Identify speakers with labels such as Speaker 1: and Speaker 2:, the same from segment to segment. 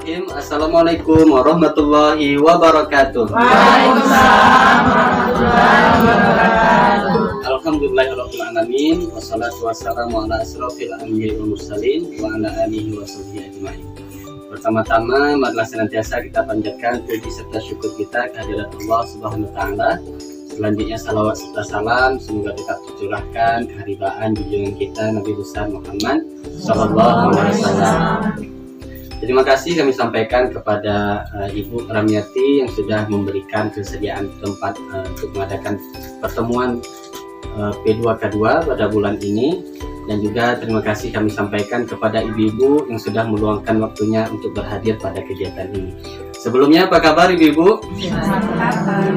Speaker 1: Bismillahirrahmanirrahim. Assalamualaikum warahmatullahi wabarakatuh.
Speaker 2: Waalaikumsalam warahmatullahi wabarakatuh.
Speaker 1: Alhamdulillahirabbil alamin. Wassalatu wassalamu ala asrofil anbiya'i wal mursalin wa ala alihi wa sahbihi ajmain. Pertama-tama marilah senantiasa kita panjatkan puji serta syukur kita kehadirat Allah Subhanahu wa taala. Selanjutnya salawat serta salam semoga tetap tercurahkan keharibaan junjungan kita Nabi besar Muhammad sallallahu alaihi wasallam. Terima kasih kami sampaikan kepada Ibu Ramiati yang sudah memberikan kesediaan tempat untuk mengadakan pertemuan P2K2 pada bulan ini, dan juga terima kasih kami sampaikan kepada ibu-ibu yang sudah meluangkan waktunya untuk berhadir pada kegiatan ini. Sebelumnya apa kabar ibu-ibu?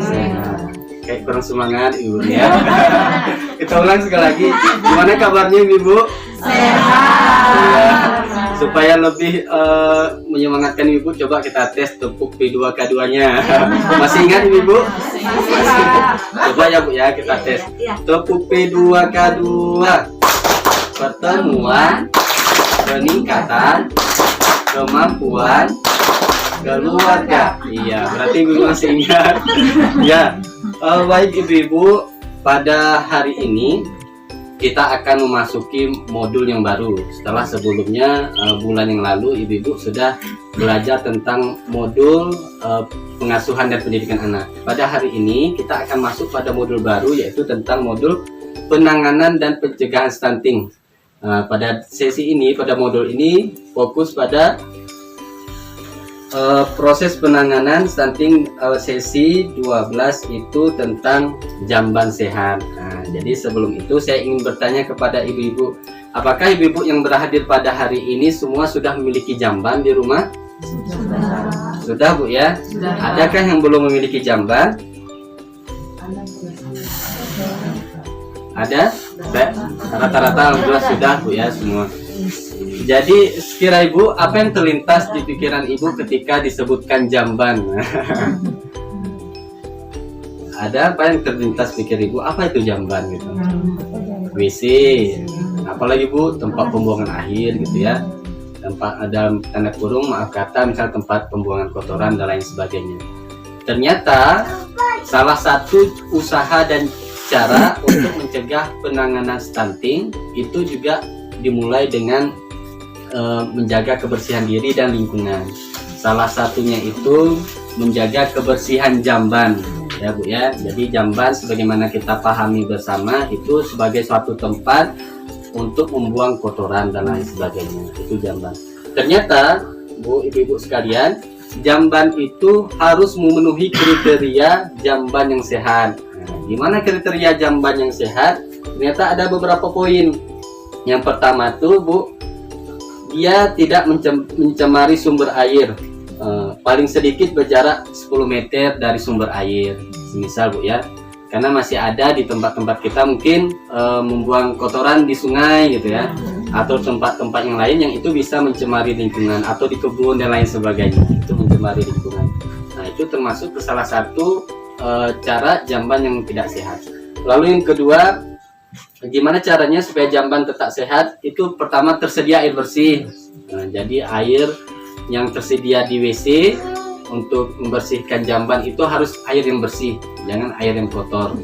Speaker 1: Sehat. Kayak kurang semangat ibu ya. Kita ulang sekali lagi. Gimana kabarnya ibu?
Speaker 2: Sehat.
Speaker 1: Supaya lebih menyemangatkan ibu, coba kita tes tepuk P2K2-nya. Masih ingat ibu? Masih. Coba ya bu ya, kita tes tepuk P2K2. Pertemuan, peningkatan kemampuan keluarga. Iya, berarti ibu masih ingat. Ya, baik ibu-ibu, pada hari ini kita akan memasuki modul yang baru. Setelah sebelumnya bulan yang lalu ibu-ibu sudah belajar tentang modul pengasuhan dan pendidikan anak. Pada hari ini kita akan masuk pada modul baru, yaitu tentang modul penanganan dan pencegahan stunting. Pada sesi ini, pada modul ini fokus pada proses penanganan stunting. Sesi 12 itu tentang jamban sehat. Jadi sebelum itu saya ingin bertanya kepada ibu-ibu, apakah ibu-ibu yang berhadir pada hari ini semua sudah memiliki jamban di rumah? Sudah bu ya? Sudah. Adakah yang belum memiliki jamban? Ada? Rata-rata alhamdulillah sudah bu ya semua. Jadi sekira ibu, apa yang terlintas di pikiran ibu ketika disebutkan jamban? Ada apa yang terlintas pikir ibu? Apa itu jamban gitu? WC, apalagi bu, tempat pembuangan akhir gitu ya. Tempat ada tanda kurung maaf kata, misal tempat pembuangan kotoran dan lain sebagainya. Ternyata salah satu usaha dan cara untuk mencegah penanganan stunting itu juga dimulai dengan menjaga kebersihan diri dan lingkungan. Salah satunya itu menjaga kebersihan jamban ya bu ya. Jadi jamban sebagaimana kita pahami bersama itu sebagai suatu tempat untuk membuang kotoran dan lain sebagainya, itu jamban. Ternyata bu, ibu-ibu sekalian, jamban itu harus memenuhi kriteria jamban yang sehat. Gimana kriteria jamban yang sehat? Ternyata ada beberapa poin. Yang pertama tuh bu, dia tidak mencemari sumber air, paling sedikit berjarak 10 meter dari sumber air, misal bu ya. Karena masih ada di tempat-tempat kita mungkin membuang kotoran di sungai gitu ya, atau tempat-tempat yang lain yang itu bisa mencemari lingkungan, atau di kebun dan lain sebagainya, itu mencemari lingkungan. Nah itu termasuk ke salah satu cara jamban yang tidak sehat. Lalu yang kedua, gimana caranya supaya jamban tetap sehat? Itu pertama tersedia air bersih. Jadi air yang tersedia di WC untuk membersihkan jamban itu harus air yang bersih, jangan air yang kotor.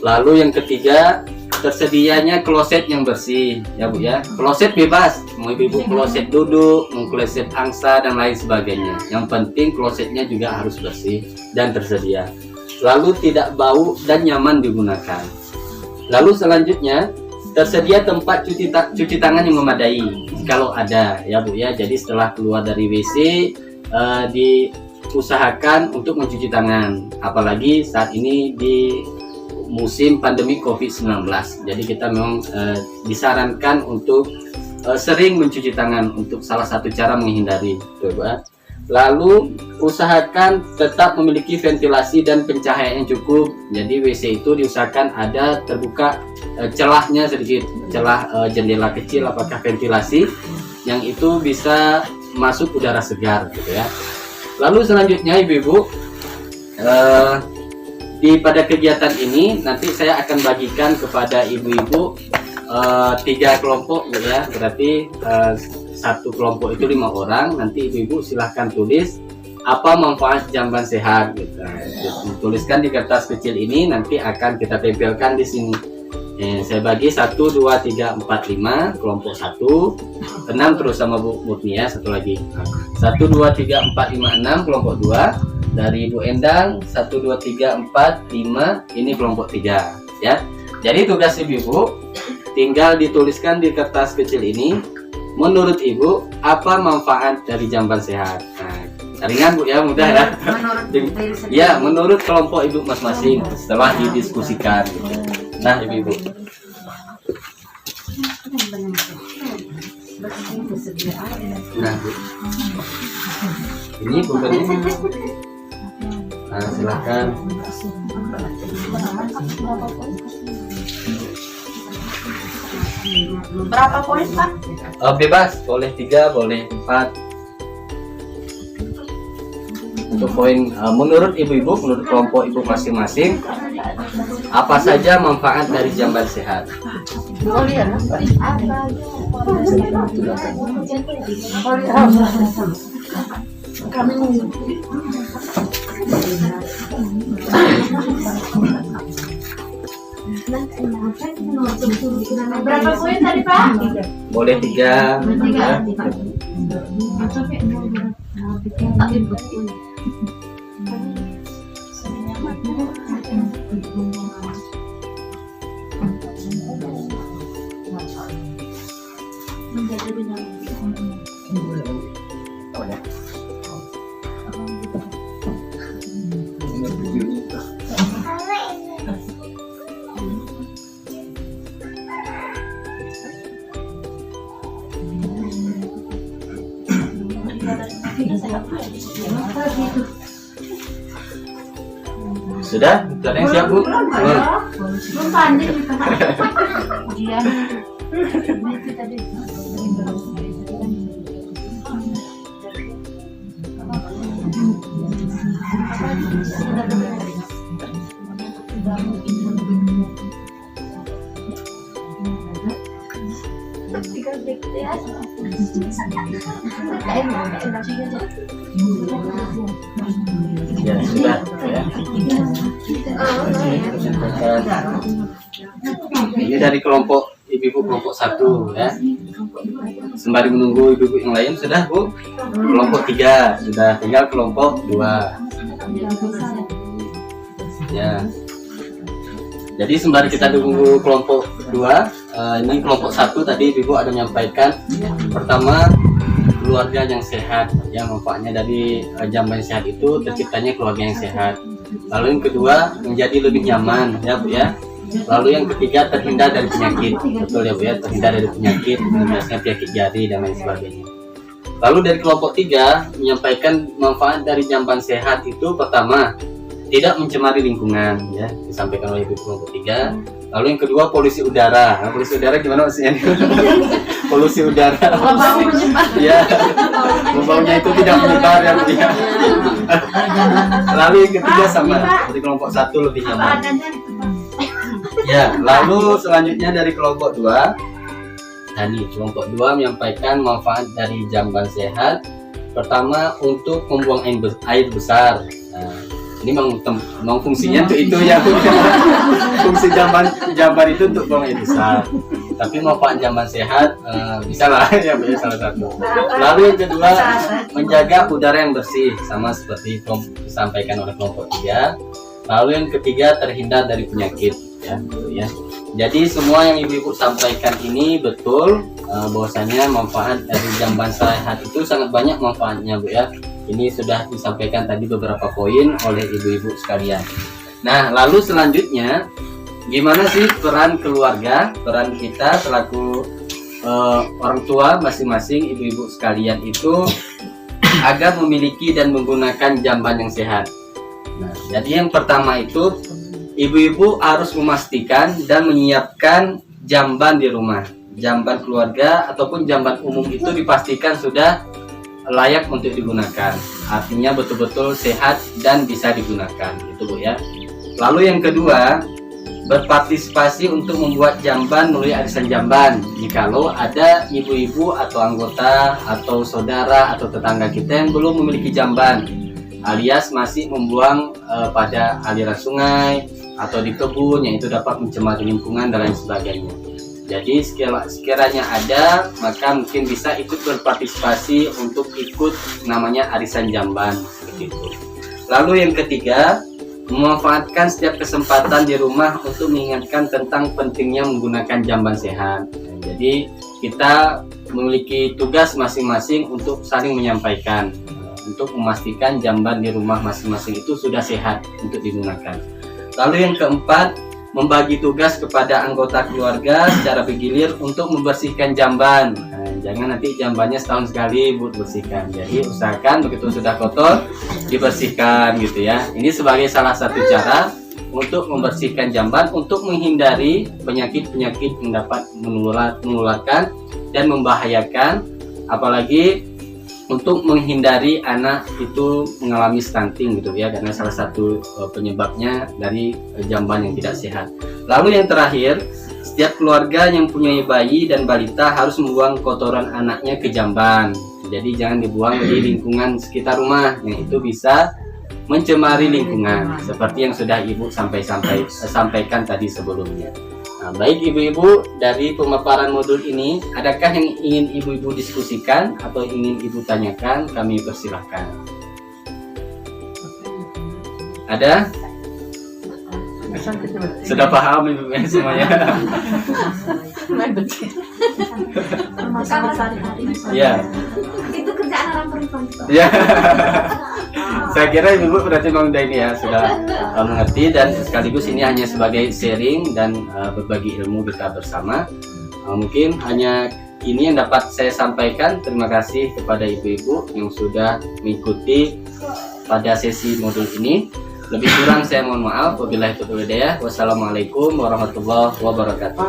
Speaker 1: Lalu yang ketiga, tersedianya kloset yang bersih ya bu ya. Kloset bebas, mau ibu kloset duduk, mau kloset angsa dan lain sebagainya. Yang penting klosetnya juga harus bersih dan tersedia. Lalu tidak bau dan nyaman digunakan. Lalu selanjutnya tersedia tempat cuci tangan yang memadai kalau ada ya bu ya. Jadi setelah keluar dari WC diusahakan untuk mencuci tangan, apalagi saat ini di musim pandemi COVID-19. Jadi kita memang disarankan untuk sering mencuci tangan untuk salah satu cara menghindari coba. Lalu usahakan tetap memiliki ventilasi dan pencahayaan yang cukup. Jadi WC itu diusahakan ada terbuka celahnya sedikit, celah jendela kecil, apakah ventilasi yang itu bisa masuk udara segar gitu ya. Lalu selanjutnya ibu-ibu, pada kegiatan ini nanti saya akan bagikan kepada ibu-ibu 3 kelompok ya. Berarti satu kelompok itu 5 orang, nanti ibu-ibu silahkan tulis apa manfaat jamban sehat gitu. Tuliskan di kertas kecil ini, nanti akan kita tempelkan di sini. Saya bagi 1, 2, 3, 4, 5 kelompok 1, 6 terus sama Bu Murni ya, satu lagi 1, 2, 3, 4, 5, 6 kelompok 2 dari Ibu Endang 1, 2, 3, 4, 5 ini kelompok 3 ya. Jadi tugas ibu tinggal dituliskan di kertas kecil ini, menurut ibu apa manfaat dari jamban sehat. Nah, ringan Bu ya, mudah ya. Ya, menurut kelompok ibu masing-masing setelah didiskusikan gitu. Nah, ibu-ibu. Nah, Bu. Ini bukannya. Nah, silakan.
Speaker 2: Berapa poin, Pak?
Speaker 1: Bebas, boleh 3, boleh 4. Untuk poin menurut ibu-ibu, menurut kelompok ibu masing-masing, apa saja manfaat dari jamban sehat?
Speaker 2: Berapa poin tadi, Pak?
Speaker 1: Boleh 3. Sudah? Sudah yang siap Bu?
Speaker 2: Belum pandai nih, Pak. Ujian. Itu tadi.
Speaker 1: Ya, sudah ya. Ini dari kelompok ibu-ibu kelompok 1 ya. Sembari menunggu ibu-ibu yang lain, sudah Bu? Kelompok 3 sudah, tinggal kelompok 2 ya. Jadi sembari kita tunggu kelompok 2, ini kelompok 1 tadi ibu ada menyampaikan, pertama keluarga yang sehat ya, manfaatnya dari jamban sehat itu terciptanya keluarga yang sehat. Lalu yang kedua, menjadi lebih nyaman ya Bu ya. Lalu yang ketiga, terhindar dari penyakit, betul ya Bu ya, terhindar dari penyakit, biasanya penyakit jari dan lain sebagainya. Lalu dari kelompok 3 menyampaikan manfaat dari jamban sehat itu, pertama tidak mencemari lingkungan ya, disampaikan oleh ibu kelompok 3. Lalu yang kedua, polusi udara. Nah, polusi udara gimana maksudnya? Polusi udara. Ya, baunya itu tidak menyebar ya Bu ya. Lalu yang ketiga sama, dari kelompok 1 lebih nyaman. Ya, lalu selanjutnya dari kelompok 2. Nah, nih kelompok 2 menyampaikan manfaat dari jamban sehat. Pertama, untuk membuang air besar. Nah, ini memang fungsinya untuk itu ya. Fungsi jamban itu untuk buang air besar. Tapi manfaat jamban sehat bisa lah ya, salah satu. Lalu yang kedua, menjaga udara yang bersih, sama seperti disampaikan oleh kelompok 3. Lalu yang ketiga, terhindar dari penyakit ya, ya. Jadi semua yang ibu-ibu sampaikan ini betul, bahwasanya manfaat dari jamban sehat itu sangat banyak manfaatnya Bu ya. Ini sudah disampaikan tadi beberapa poin oleh ibu-ibu sekalian. Nah, lalu selanjutnya gimana sih peran keluarga, peran kita selaku orang tua masing-masing ibu-ibu sekalian itu agar memiliki dan menggunakan jamban yang sehat. Nah, jadi yang pertama itu ibu-ibu harus memastikan dan menyiapkan jamban di rumah. Jamban keluarga ataupun jamban umum itu dipastikan sudah layak untuk digunakan. Artinya betul-betul sehat dan bisa digunakan, gitu Bu ya. Lalu yang kedua, berpartisipasi untuk membuat jamban melalui arisan jamban. Jikalau ada ibu-ibu atau anggota atau saudara atau tetangga kita yang belum memiliki jamban, alias masih membuang pada aliran sungai atau di kebun, yang itu dapat mencemari lingkungan dan lain sebagainya. Jadi sekiranya ada, maka mungkin bisa ikut berpartisipasi untuk ikut namanya arisan jamban seperti itu. Lalu yang ketiga, memanfaatkan setiap kesempatan di rumah untuk mengingatkan tentang pentingnya menggunakan jamban sehat. Jadi kita memiliki tugas masing-masing untuk saling menyampaikan, untuk memastikan jamban di rumah masing-masing itu sudah sehat untuk digunakan. Lalu yang keempat, membagi tugas kepada anggota keluarga secara bergilir untuk membersihkan jamban. Jangan nanti jambannya setahun sekali buat bersihkan. Jadi usahakan begitu sudah kotor dibersihkan gitu ya. Ini sebagai salah satu cara untuk membersihkan jamban untuk menghindari penyakit-penyakit yang dapat menularkan dan membahayakan, apalagi untuk menghindari anak itu mengalami stunting gitu ya, karena salah satu penyebabnya dari jamban yang tidak sehat. Lalu yang terakhir, setiap keluarga yang punya bayi dan balita harus membuang kotoran anaknya ke jamban. Jadi jangan dibuang di lingkungan sekitar rumah, yang itu bisa mencemari lingkungan seperti yang sudah Ibu sampaikan tadi sebelumnya. Nah, baik ibu-ibu, dari pemaparan modul ini, adakah yang ingin ibu-ibu diskusikan atau ingin ibu tanyakan? Kami persilahkan. Ada? Sudah paham ibu semuanya?
Speaker 2: Masalah sehari-hari.
Speaker 1: Ya.
Speaker 2: Itu kerjaan orang perempuan.
Speaker 1: Ya. Saya kira ibu berarti memang udah ini ya, sudah mengerti, dan sekaligus ini hanya sebagai sharing dan berbagi ilmu kita bersama. Mungkin hanya ini yang dapat saya sampaikan. Terima kasih kepada ibu-ibu yang sudah mengikuti pada sesi modul ini. Lebih kurang saya mohon maaf. Wabillahi taufiq wal hidayah. Wassalamualaikum warahmatullahi wabarakatuh.